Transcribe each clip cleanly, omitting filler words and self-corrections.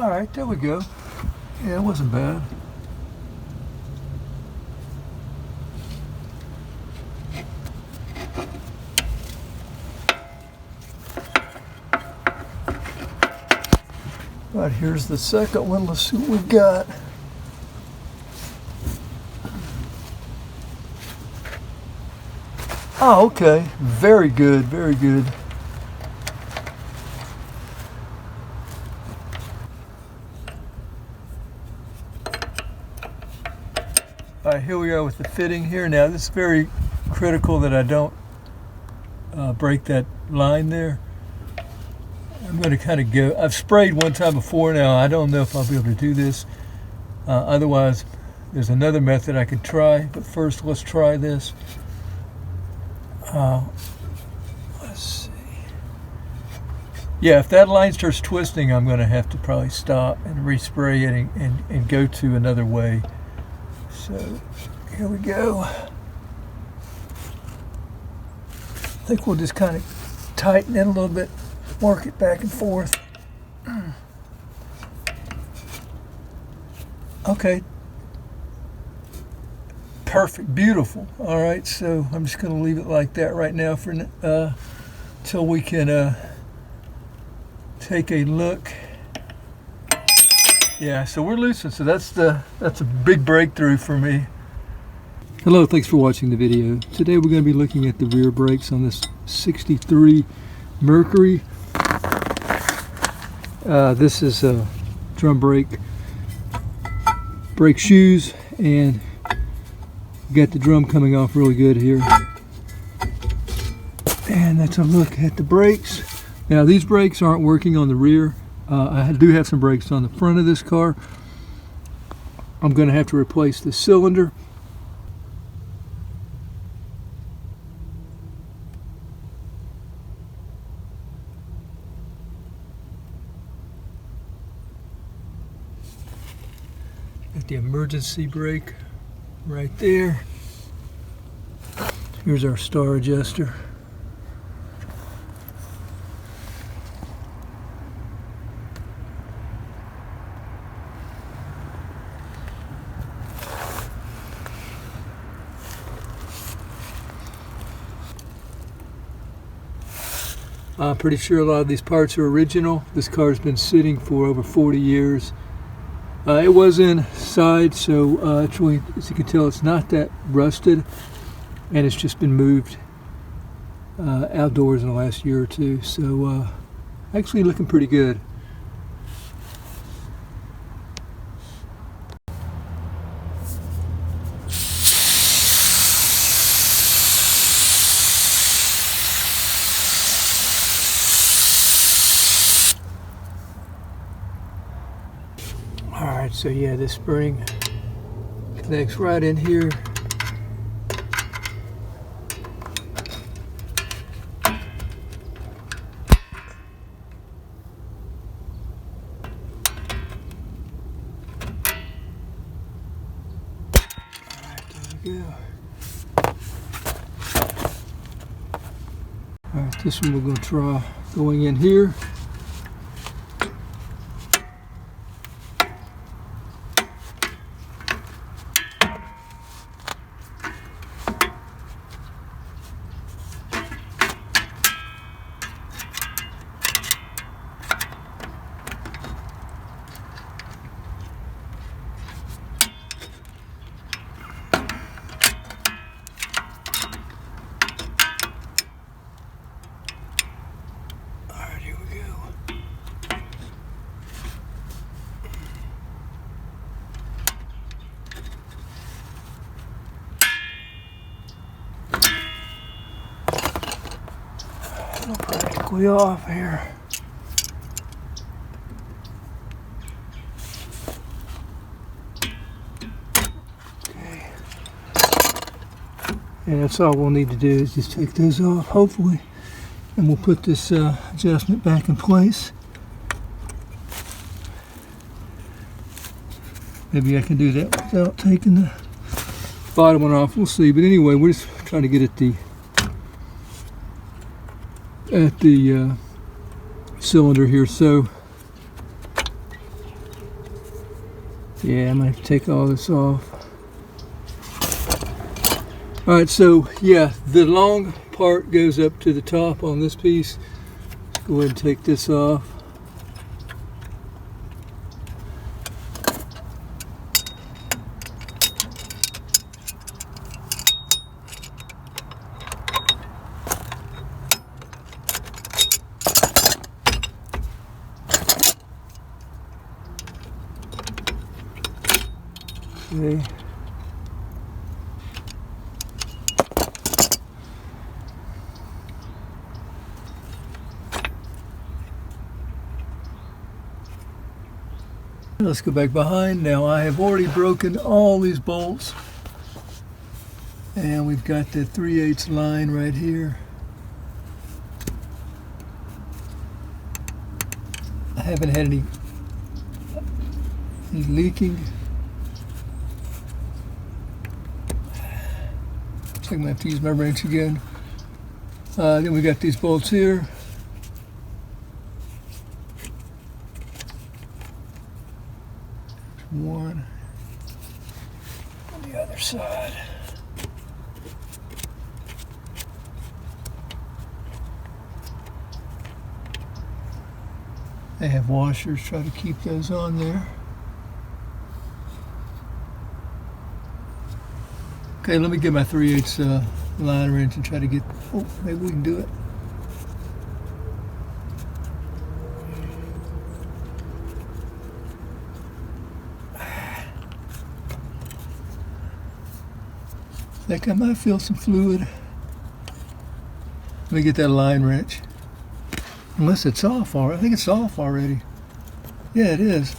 All right, there we go. Yeah, it wasn't bad. All right, here's the second one. Let's see what we got. Oh, okay. Very good, very good. All right, here we are with the fitting here. Now, this is very critical that I don't break that line there. I'm going to kind of go. I've sprayed one time before now. I don't know if I'll be able to do this. Otherwise, there's another method I could try. But first, let's try this. Let's see. Yeah, if that line starts twisting, I'm going to have to probably stop and respray it and go to another way. So here we go. I think we'll just kind of tighten it a little bit, work it back and forth. Okay. Perfect, beautiful. All right, so I'm just going to leave it like that right now for till we can take a look. Yeah, so we're loosened. So that's a big breakthrough for me. Hello, thanks for watching the video. Today we're going to be looking at the rear brakes on this 63 Mercury. This is a drum brake shoes, and got the drum coming off really good here. And that's a look at the brakes. Now these brakes aren't working on the rear. I do have some brakes on the front of this car. I'm going to have to replace the cylinder. Got the emergency brake right there. Here's our star adjuster. I'm pretty sure a lot of these parts are original. This car's been sitting for over 40 years. It was inside, so it's really, as you can tell, it's not that rusted, and it's just been moved outdoors in the last year or two. So actually looking pretty good. Alright, so yeah, this spring connects right in here. Alright, there we go. Alright, this one we're going to try going in here. Practically off here. Okay. And that's all we'll need to do is just take those off, hopefully, and we'll put this adjustment back in place. Maybe I can do that without taking the bottom one off. We'll see. But anyway, we're just trying to get at the cylinder here. So Yeah, I'm gonna have to take all this off. All right, so yeah, the long part goes up to the top on this piece. Let's go ahead and take this off. Okay. Let's go back behind. Now I have already broken all these bolts, and we've got the 3/8 line right here. I haven't had any leaking. Looks like I'm gonna have to use my wrench again. Then we got these bolts here. One on the other side. They have washers, try to keep those on there. Okay, let me get my 3/8 line wrench and try to get, oh, maybe we can do it. I think I might feel some fluid. Let me get that line wrench. Unless it's off already. I think it's off already. Yeah, it is.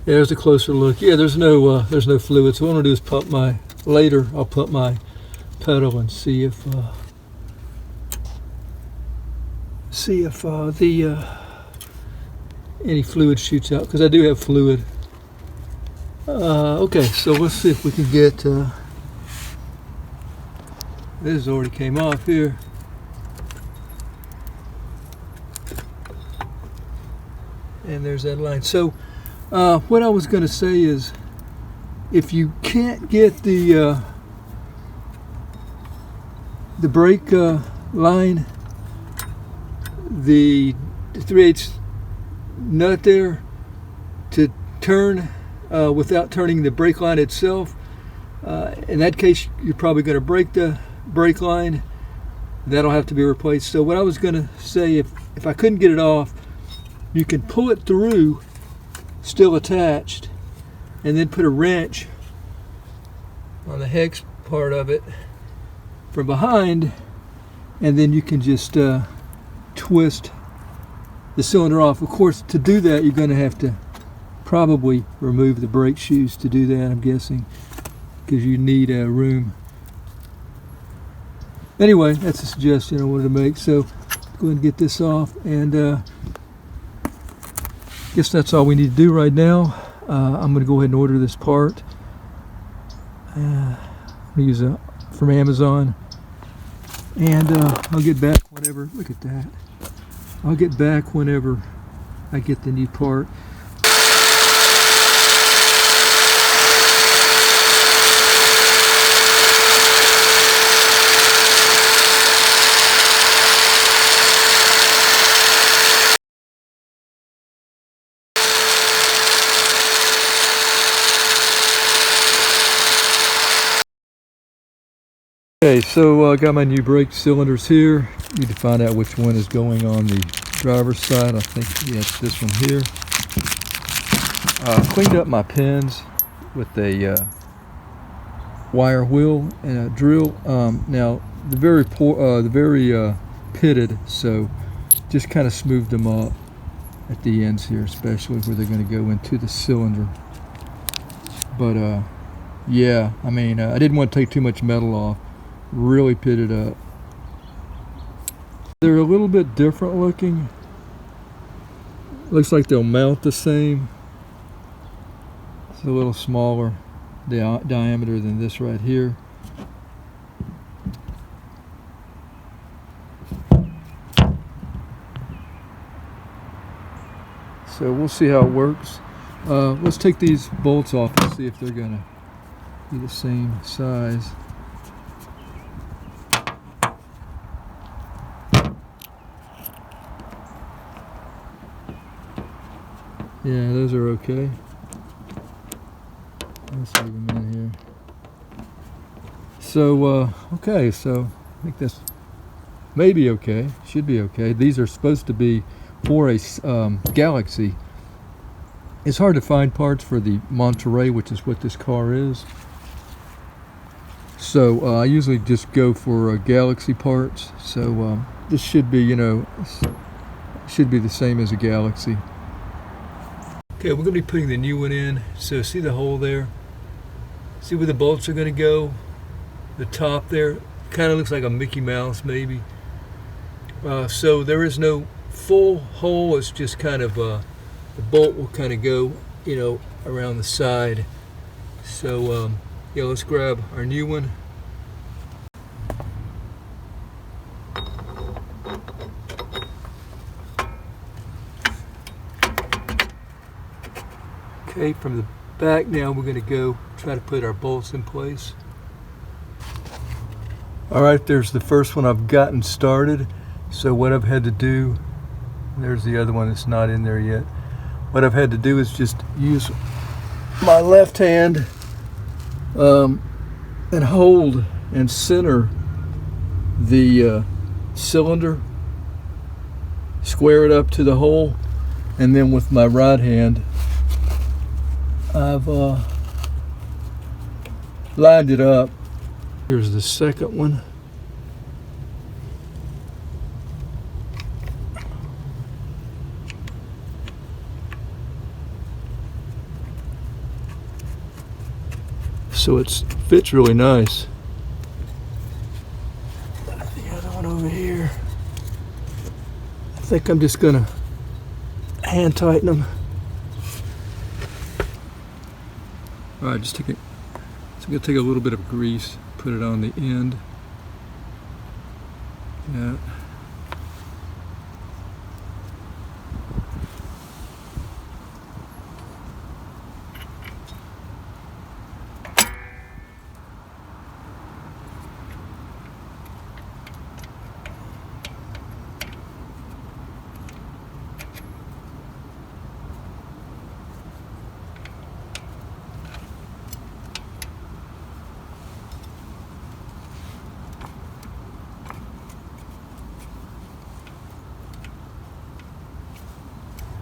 Yeah, there's a closer look. Yeah, there's no fluid. So what I'm gonna do is pump my, later I'll pump my pedal and see if any fluid shoots out, because I do have fluid. Okay, so let's see if we can get, this already came off here. And there's that line. So what I was going to say is, if you can't get the brake line, the 3/8 nut there, to turn without turning the brake line itself, in that case you're probably going to break the brake line. That'll have to be replaced. So what I was going to say, if I couldn't get it off, you can pull it through still attached, and then put a wrench on the hex part of it from behind, and then you can just twist the cylinder off. Of course, to do that you're going to have to probably remove the brake shoes to do that, I'm guessing, because you need room. Anyway, that's a suggestion I wanted to make. So go ahead and get this off, and I guess that's all we need to do right now. I'm going to go ahead and order this part. I'm going to use it from Amazon, and I'll get back whenever, look at that, I'll get back whenever I get the new part. Okay, so I got my new brake cylinders here. Need to find out which one is going on the driver's side. I think, yeah, it's this one here. Cleaned up my pins with a wire wheel and a drill. Now they're very pitted, so just kind of smoothed them up at the ends here, especially where they're going to go into the cylinder. But yeah, I mean, I didn't want to take too much metal off. Really pitted up. They're a little bit different looking. Looks like they'll mount the same. It's a little smaller diameter than this right here. So we'll see how it works. Let's take these bolts off and see if they're gonna be the same size. Yeah, those are okay. Let's leave them in here. So, okay, so I think that's maybe okay. Should be okay. These are supposed to be for a Galaxie. It's hard to find parts for the Monterey, which is what this car is. So I usually just go for Galaxie parts. So this should be, should be the same as a Galaxie. Okay, we're going to be putting the new one in. So see the hole there? See where the bolts are going to go? The top there kind of looks like a Mickey Mouse maybe. So there is no full hole. It's just kind of the bolt will kind of go, around the side. So yeah, let's grab our new one. Okay, from the back now we're going to go try to put our bolts in place. Alright, there's the first one I've gotten started. So what I've had to do, there's the other one that's not in there yet. What I've had to do is just use my left hand and hold and center the cylinder, square it up to the hole, and then with my right hand I've lined it up. Here's the second one. So it fits really nice. The other one over here, I think I'm just gonna hand tighten them. All right, just take it. So I'm gonna take a little bit of grease, put it on the end. Yeah.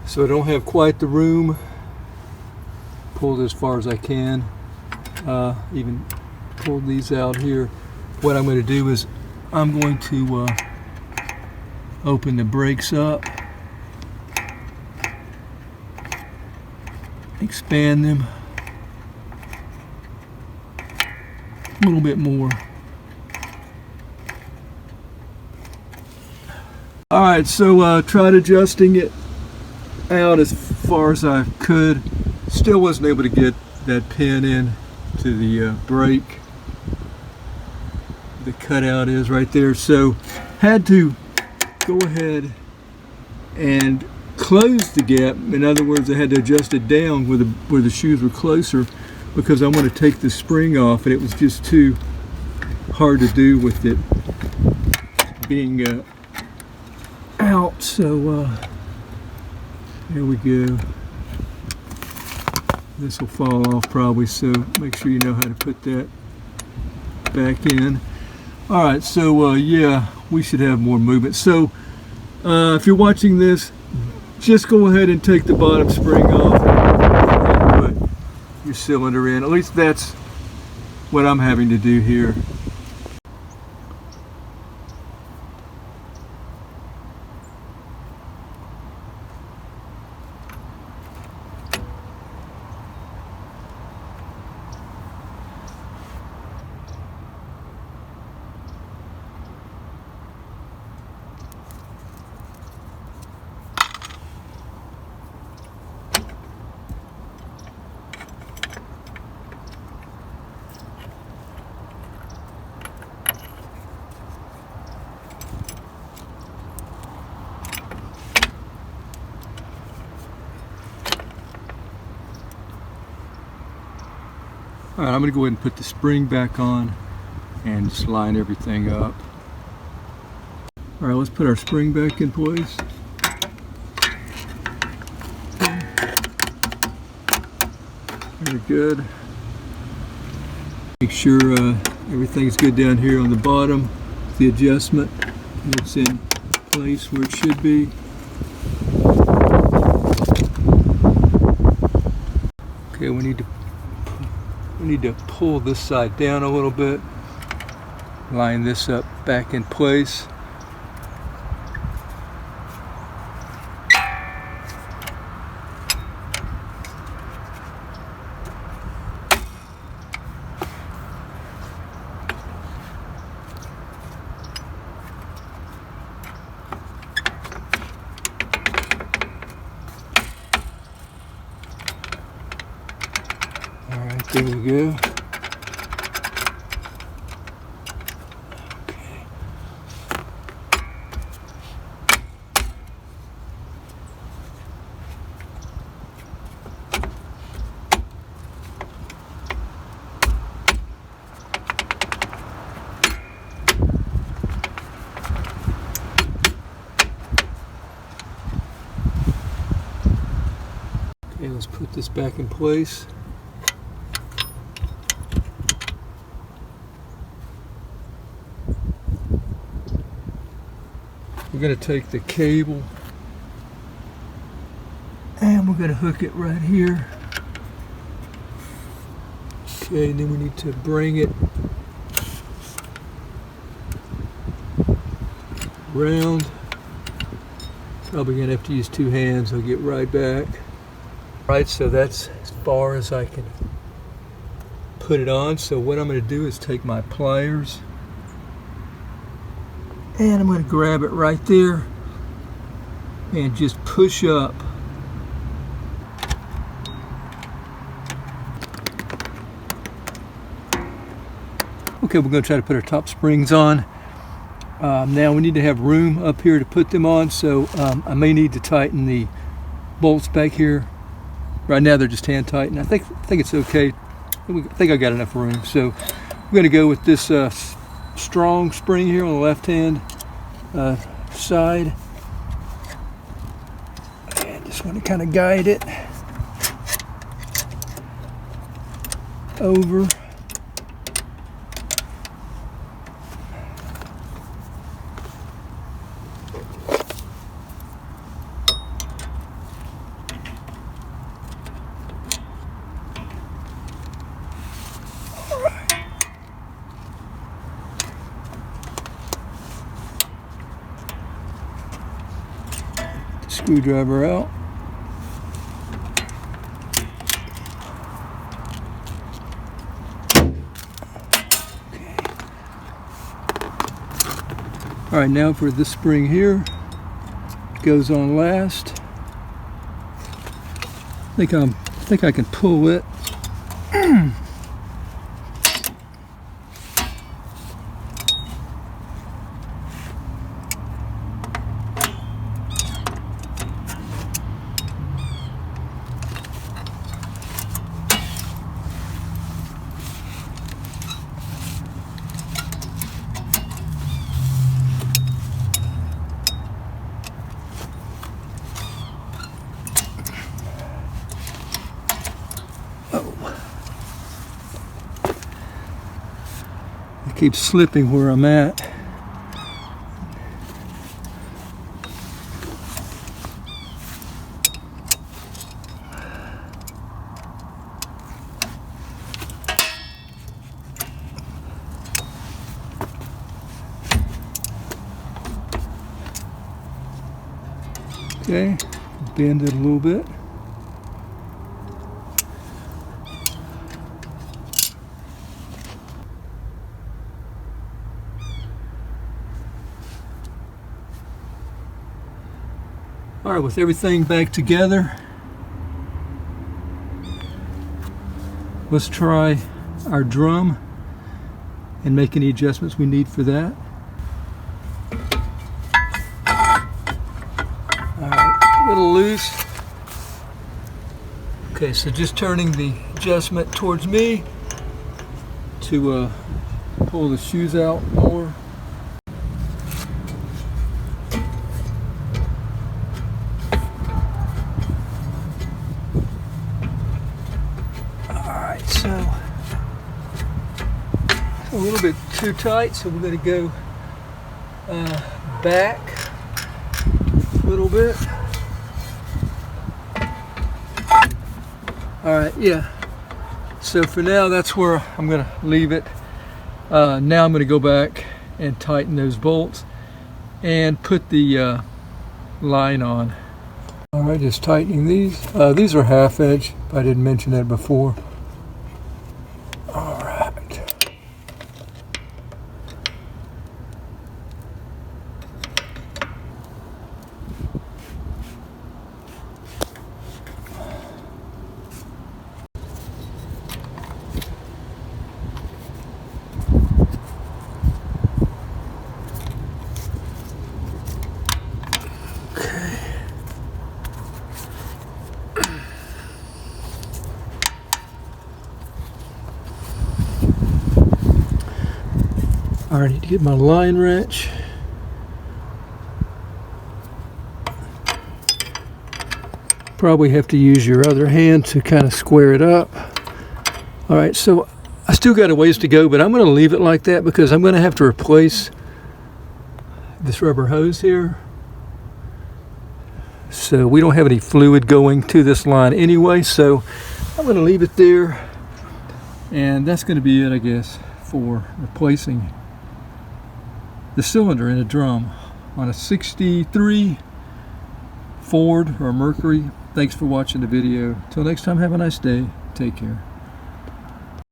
So I don't have quite the room. Pulled as far as I can. Even pulled these out here. What I'm going to do is I'm going to open the brakes up, expand them a little bit more. All right, so tried adjusting it out as far as I could. Still wasn't able to get that pin in to the brake. The cutout is right there, so had to go ahead and close the gap. In other words, I had to adjust it down where the shoes were closer, because I want to take the spring off, and it was just too hard to do with it being out. So here we go. This will fall off probably, so make sure you know how to put that back in. All right, so yeah, we should have more movement. So if you're watching this, just go ahead and take the bottom spring off and put your cylinder in. At least that's what I'm having to do here. All right, I'm going to go ahead and put the spring back on and just line everything up. All right, let's put our spring back in place. Very good. Make sure everything's good down here on the bottom. The adjustment, it's in place where it should be. Okay, we need to pull this side down a little bit. Line this up back in place. Alright, there we go. Okay. Okay, let's put this back in place. We're going to take the cable and we're going to hook it right here. Okay, and then we need to bring it round. Probably going to have to use two hands. I'll get right back. Right, so that's as far as I can put it on. So what I'm going to do is take my pliers and I'm going to grab it right there and just push up. Okay, we're going to try to put our top springs on. Now we need to have room up here to put them on, so I may need to tighten the bolts back here. Right now they're just hand tightened. I think it's okay. I think I got enough room. So we're going to go with this strong spring here on the left hand side. And just want to kind of guide it over. Screwdriver out. Okay. All right, now for this spring here, it goes on last. I think I can pull it. It keeps slipping where I'm at. Okay, bend it a little bit. All right, with everything back together, let's try our drum and make any adjustments we need for that. All right, a little loose. Okay, so just turning the adjustment towards me, to pull the shoes out more. Alright, so a little bit too tight, so we're going to go back a little bit. Alright, yeah. So for now, that's where I'm going to leave it. Now I'm going to go back and tighten those bolts and put the line on. Alright, just tightening these. These are half edge. I didn't mention that before. Alright. I need to get my line wrench. Probably have to use your other hand to kind of square it up. All right, so I still got a ways to go, but I'm going to leave it like that because I'm going to have to replace this rubber hose here. So we don't have any fluid going to this line anyway, so I'm going to leave it there. And that's going to be it, I guess, for replacing the cylinder in a drum on a 63 Ford or Mercury. Thanks for watching the video. Till next time, have a nice day. Take care.